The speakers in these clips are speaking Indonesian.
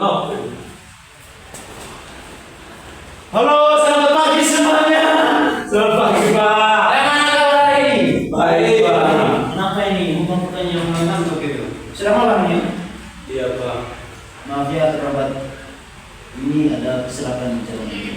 Oh. Halo, selamat pagi semuanya. Selamat pagi, Pak. Bagaimana kabar ini? Baik, Pak. Kenapa ini bukan yang mengantuk gitu? Sudah malam ya? Iya, Pak. Maaf ya terlambat. Ini ada kecelakaan di jalan ini.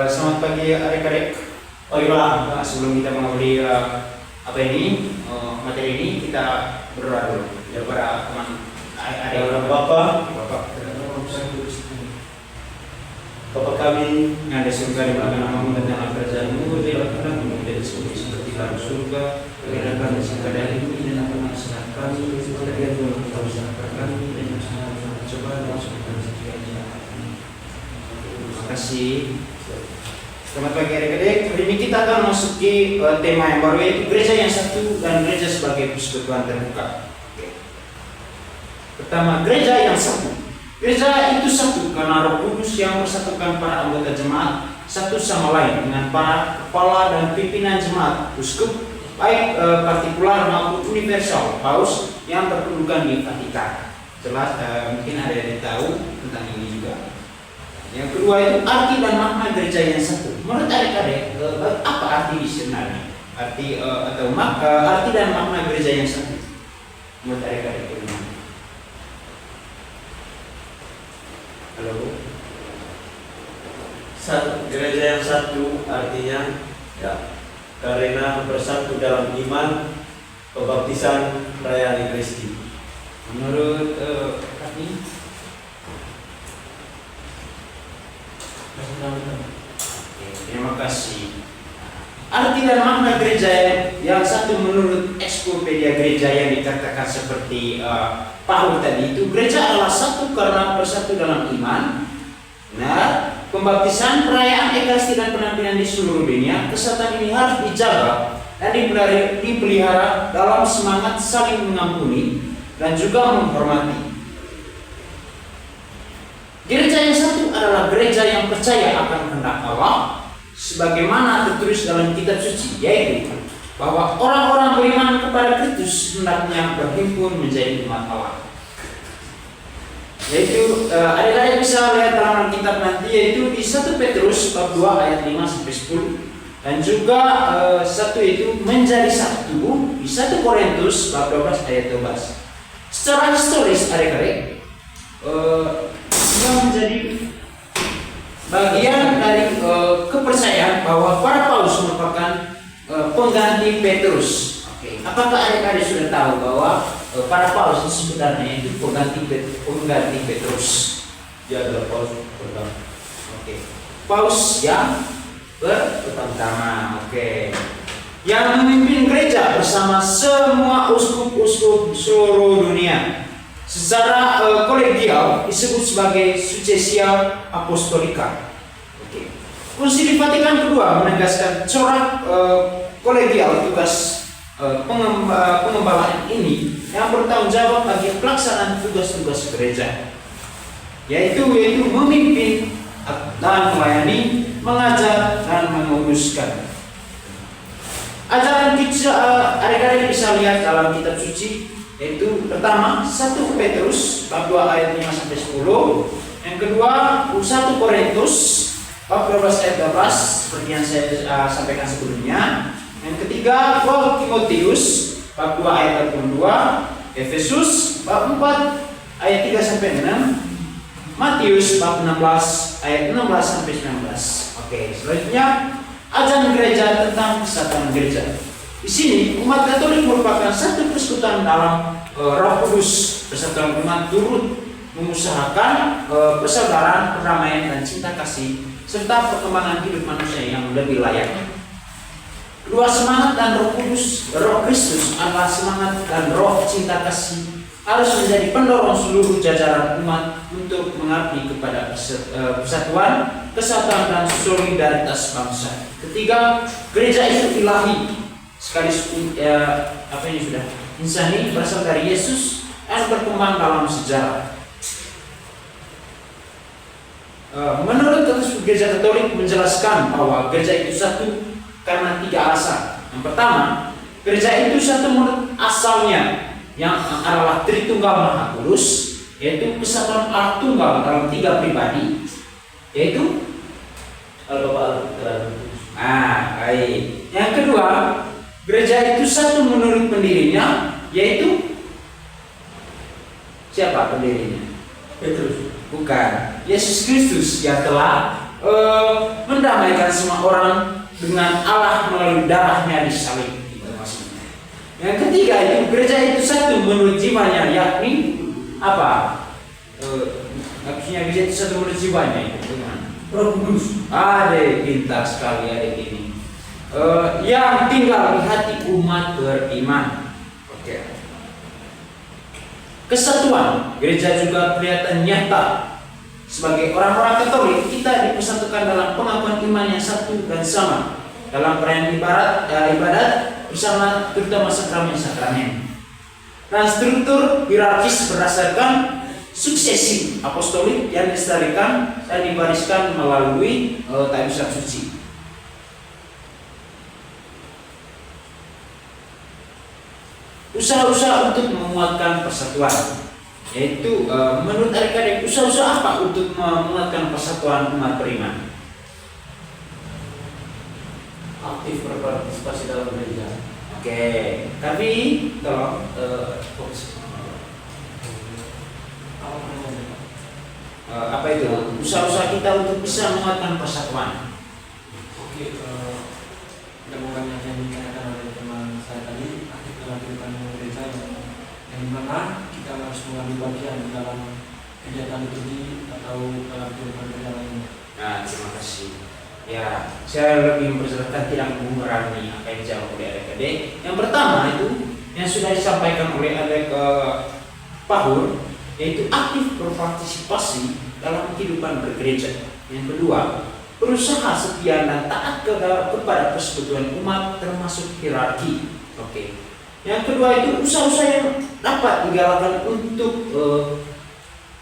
Selamat pagi adik-adik. Oh iya, sebelum kita mengawali materi ini, kita berdoa dulu. Ya para teman adik Bapak kami yang ada surga di belakang namamu dan dalam kerjaanmu, berilah kehendak-Mu menjadi seperti dalam surga. Berilah kami segala darimu dan apa masalah kami, sebagian pun kita usahakan kami dan yang sangat coba dan masukkan sekian. Terima kasih. Selamat pagi adik-adik. Hari ini kita akan masuki tema yang baru, yaitu gereja yang satu dan gereja sebagai persekutuan terbuka. Pertama, gereja yang satu. Gereja itu satu karena Roh Kudus yang mempersatukan para anggota jemaat satu sama lain dengan para kepala dan pimpinan jemaat, uskup, baik partikular maupun universal, paus yang berkedudukan di Vatikan. Jelas, mungkin ada yang tahu tentang ini juga. Yang kedua itu arti dan makna gereja yang satu. Menurut adik-adik, apa arti sebenarnya? Arti arti dan makna gereja yang satu. Menurut adik-adik bagaimana? Halo. gereja yang satu artinya ya karena bersatu dalam iman, pembaptisan, perayaan Ekaristi. Menurut kami, terima kasih. Arti dan makna gereja yang satu menurut Ensiklopedia Gereja yang dikatakan seperti Paul tadi itu, gereja adalah satu karena bersatu dalam iman, nah, pembaptisan, perayaan Ekaristi dan penampilan di seluruh dunia. Kesatuan ini harus dijaga dan dipelihara dalam semangat saling mengampuni dan juga menghormati. Gereja yang satu adalah gereja yang percaya akan kehendak Allah sebagaimana tertulis dalam kitab suci, yaitu bahwa orang-orang beriman kepada Kristus hendaknya berhimpun menjadi umat Allah. Yaitu adik-adik bisa lihat dalam Alkitab nanti, yaitu di 1 Petrus bab 2 ayat 5 sampai 10, dan juga satu itu menjadi satu tubuh di 1 Korintus bab 12 ayat 12. Secara historis adik-adik, yang menjadi bagian dari kepercayaan bahwa para paus merupakan pengganti Petrus. Oke. Apakah adik-adik sudah tahu bahwa para paus sebenarnya itu pengganti Petrus? Dia adalah paus pertama. Oke. Paus yang pertama. Oke. Yang memimpin gereja bersama semua uskup-uskup seluruh dunia. Secara kolegial disebut sebagai Successio Apostolica. Oke. Konsili Vatikan kedua menegaskan corak kolegial tugas pengembalaan ini yang bertanggung jawab bagi pelaksanaan tugas-tugas gereja, yaitu memimpin dan melayani, mengajar dan menguruskan. Ajaran adik-adik bisa lihat dalam kitab suci, yaitu pertama 1 Petrus bab 2 ayat 5 sampai 10, yang kedua 1 Korintus bab 12 ayat 12 seperti yang saya sampaikan sebelumnya, yang ketiga 2 Timotius bab 2 ayat 22, Efesus bab 4 ayat 3 sampai 6, Matius bab 16 ayat 16 sampai 19. Oke, selanjutnya ajaran gereja tentang kesatuan gereja. Di sini umat Katolik merupakan satu persekutuan dalam Roh Kudus. Persatuan umat turut mengusahakan persaudaraan, perdamaian dan cinta kasih serta perkembangan hidup manusia yang lebih layak. Kedua, semangat dan Roh Kudus, Roh Kristus adalah semangat dan roh cinta kasih harus menjadi pendorong seluruh jajaran umat untuk mengabdi kepada persatuan, kesatuan dan solidaritas bangsa. Ketiga, gereja itu ilahi, sekaligus apa ini sudah insani, berasal dari Yesus dan berkembang dalam sejarah. Menurut Katekismus Gereja Katolik menjelaskan bahwa gereja itu satu karena 3 alasan. Yang pertama, gereja itu satu menurut asalnya yang adalah Tritunggal Maha Kudus, yaitu kesatuan Allah Tunggal dalam 3 pribadi, yaitu Allah Bapa. baik. Yang kedua, gereja itu satu menurut pendirinya, yaitu siapa pendirinya? Petrus. Bukan, Yesus Kristus yang telah mendamaikan semua orang dengan Allah melalui darahnya di salib. Itu maksudnya. Yang ketiga itu gereja itu satu menurut jiwanya, yakni apa? Maksudnya gereja itu satu menurut jiwanya itu gimana? Roh Kudus. Adek, pintar sekali adek ini. Yang tinggal di hati umat beriman. Oke. Kesatuan gereja juga kelihatan nyata. Sebagai orang-orang Katolik, kita dipersatukan dalam pengakuan iman yang satu dan sama dalam perayaan ibadat bersama, terutama sakramen-sakramen. Dan struktur hierarkis berdasarkan suksesi apostolik yang dilestarikan dan dibariskan melalui tabisan suci. Usaha-usaha untuk menguatkan persatuan, yaitu menurut adik-adik usaha-usaha apa untuk menguatkan persatuan umat beriman? Aktif berpartisipasi dalam gereja. Oke, tapi tolong fokus. Apa itu? Usaha-usaha kita untuk bisa menguatkan persatuan. Oke, dengan yang dikatakan oleh teman saya tadi, aktif dalam kehidupan gereja yang dimana kita harus mengambil bagian dalam kegiatan liturgi atau dalam kehidupan gereja lainnya. Nah, terima kasih. Ya, saya lebih mempersilahkan tidak mengurangi apa yang dijawab oleh adik-adik. Yang pertama itu yang sudah disampaikan oleh adik Pahur, yaitu aktif berpartisipasi dalam kehidupan bergereja. Yang kedua, berusaha setia dan taat kepada persekutuan umat termasuk hierarki. Oke. Yang kedua itu usaha-usaha yang dapat digalakan untuk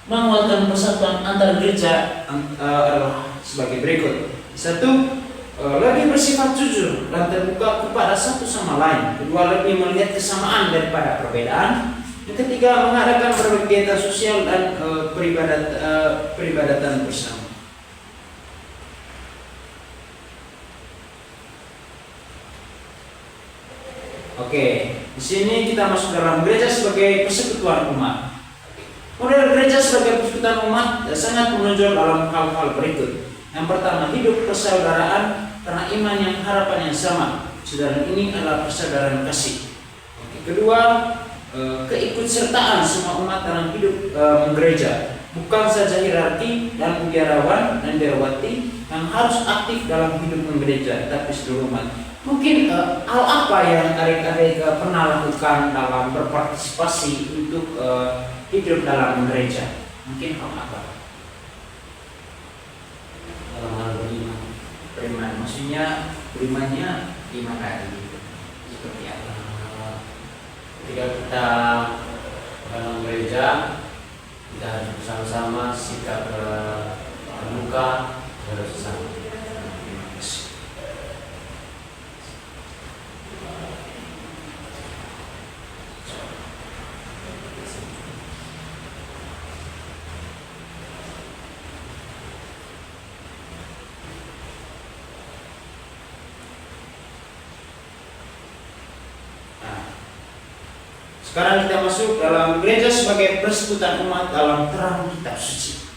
menguatkan persatuan antar gereja adalah sebagai berikut. Satu, lebih bersifat jujur dan terbuka kepada satu sama lain. Kedua, lebih melihat kesamaan daripada perbedaan. Yang ketiga, mengadakan berbagai kegiatan sosial dan peribadatan bersama. Oke, di sini kita masuk dalam gereja sebagai persekutuan umat. Model gereja sebagai persekutuan umat sangat menonjol dalam hal-hal berikut. Yang pertama, hidup persaudaraan karena iman yang harapan yang sama. Saudara, ini adalah persaudaraan kasih. Oke. Kedua, keikutsertaan semua umat dalam hidup gereja. Bukan saja hierarki dan biarawan dan biarawati yang harus aktif dalam hidup gereja, tapi seluruh umat. Mungkin hal apa yang adik-adik pernah lakukan dalam berpartisipasi untuk hidup dalam gereja? Mungkin hal apa? Dalam hal beriman. Beriman, maksudnya berimannya gimana gitu? Seperti apa? Ketika kita dalam gereja, kita harus bersama-sama sikap terbuka terhadap sesama. Terima kasih. Sekarang kita masuk dalam gereja sebagai persekutuan umat dalam terang kitab suci.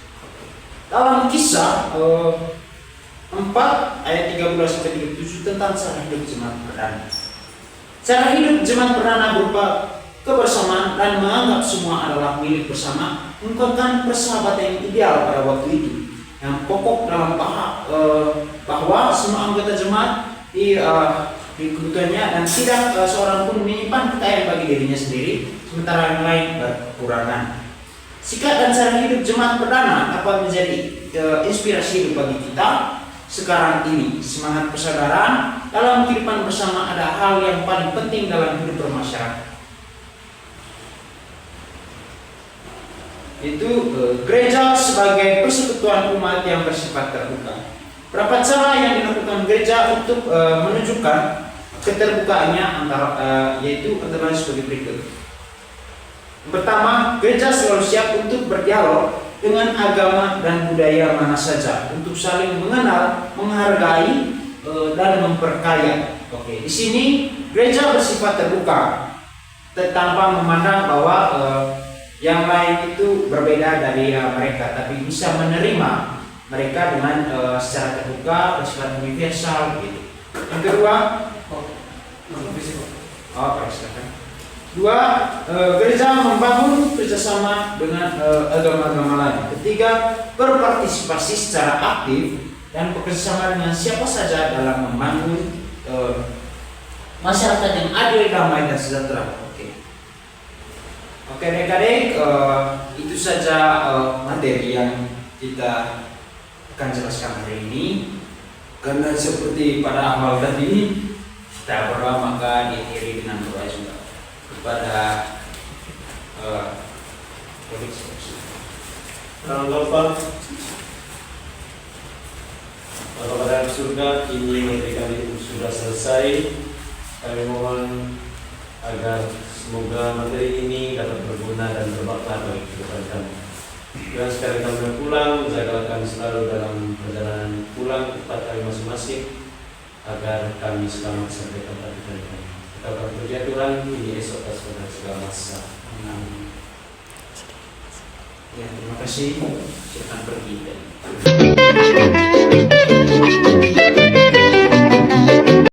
Dalam Kisah 4 ayat 13-37 tentang cara hidup jemaat perdana. Cara hidup jemaat perdana berupa kebersamaan dan menganggap semua adalah milik bersama, mengungkapkan persahabatan yang ideal pada waktu itu. Yang pokok dalam bahwa semua anggota jemaat kebutuhannya dan tidak seorang pun menyimpan kekayaan bagi dirinya sendiri, sementara yang lain berkurangan. Sikap dan cara hidup jemaat perdana dapat menjadi inspirasi hidup bagi kita sekarang ini. Semangat persaudaraan dalam kehidupan bersama ada hal yang paling penting dalam hidup bermasyarakat. Itu gereja sebagai persekutuan umat yang bersifat terbuka. Berapa cara yang dilakukan gereja untuk menunjukkan keterbukaannya yaitu antara lain sebagai berikut. Pertama, gereja selalu siap untuk berdialog dengan agama dan budaya mana saja untuk saling mengenal, menghargai dan memperkaya. Oke, di sini gereja bersifat terbuka, tanpa memandang bahwa yang lain itu berbeda dari mereka, tapi bisa menerima mereka dengan secara terbuka, bersifat universal gitu. Yang kedua, gereja membangun kerjasama dengan agama-agama lain. Ketiga, berpartisipasi secara aktif dan bekerjasama dengan siapa saja dalam membangun masyarakat yang adil, damai dan sejahtera. Oke adik-adik, itu saja materi yang kita akan jelaskan hari ini. Karena seperti pada awal tadi kita berdoa, maka diakhiri dengan doa juga kepada Orang Bapa pada surga, ini materi kami sudah selesai. Kami mohon agar semoga materi ini dapat berguna dan bermanfaat bagi kehidupan kami. Dan sekali kami pulang, jagalah kami selalu dalam perjalanan pulang tempat kami masing-masing, agar kami selamat sampai tempat tujuan kami. Kita berpuji Tuhan, ini esok pada segala masa. Amin. Ya, terima kasih. Silakan pergi.